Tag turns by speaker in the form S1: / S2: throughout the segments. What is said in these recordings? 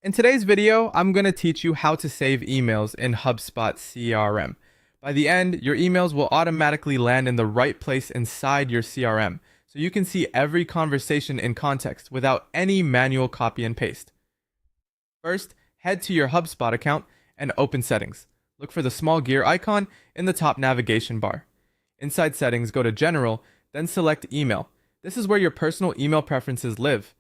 S1: In today's video, I'm going to teach you how to save emails in HubSpot CRM. By the end, your emails will automatically land in the right place inside your CRM, so you can see every conversation in context without any manual copy and paste. First, head to your HubSpot account and open Settings. Look for the small gear icon in the top navigation bar. Inside Settings, go to General, then select Email. This is where your personal email preferences live.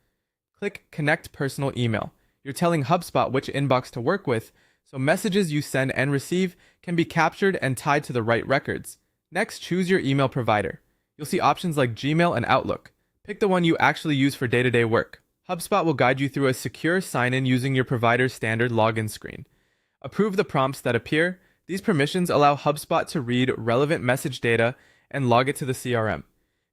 S1: Click Connect Personal Email. You're telling HubSpot which inbox to work with, so messages you send and receive can be captured and tied to the right records. Next, choose your email provider. You'll see options like Gmail and Outlook. Pick the one you actually use for day-to-day work. HubSpot will guide you through a secure sign-in using your provider's standard login screen. Approve the prompts that appear. These permissions allow HubSpot to read relevant message data and log it to the CRM.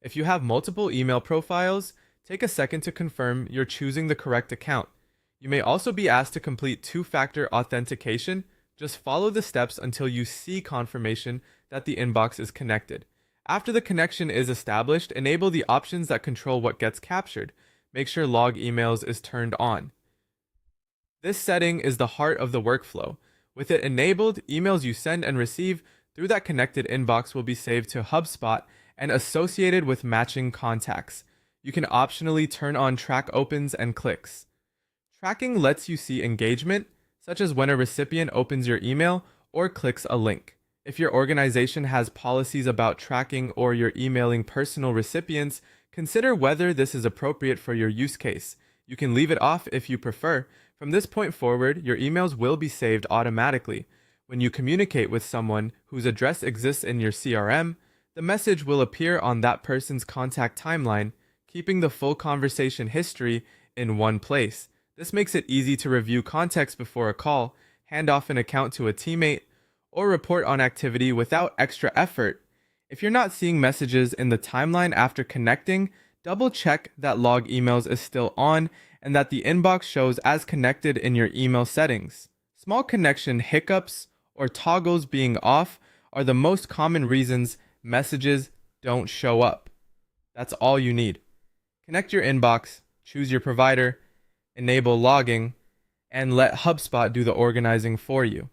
S1: If you have multiple email profiles, take a second to confirm you're choosing the correct account. You may also be asked to complete two-factor authentication. Just follow the steps until you see confirmation that the inbox is connected. After the connection is established, enable the options that control what gets captured. Make sure Log Emails is turned on. This setting is the heart of the workflow. With it enabled, emails you send and receive through that connected inbox will be saved to HubSpot and associated with matching contacts. You can optionally turn on Track Opens and Clicks. Tracking lets you see engagement, such as when a recipient opens your email or clicks a link. If your organization has policies about tracking or you're emailing personal recipients, consider whether this is appropriate for your use case. You can leave it off if you prefer. From this point forward, your emails will be saved automatically. When you communicate with someone whose address exists in your CRM, the message will appear on that person's contact timeline, keeping the full conversation history in one place. This makes it easy to review context before a call, hand off an account to a teammate, or report on activity without extra effort. If you're not seeing messages in the timeline after connecting, double check that Log Emails is still on and that the inbox shows as connected in your email settings. Small connection hiccups or toggles being off are the most common reasons messages don't show up. That's all you need. Connect your inbox, choose your provider, enable logging, and let HubSpot do the organizing for you.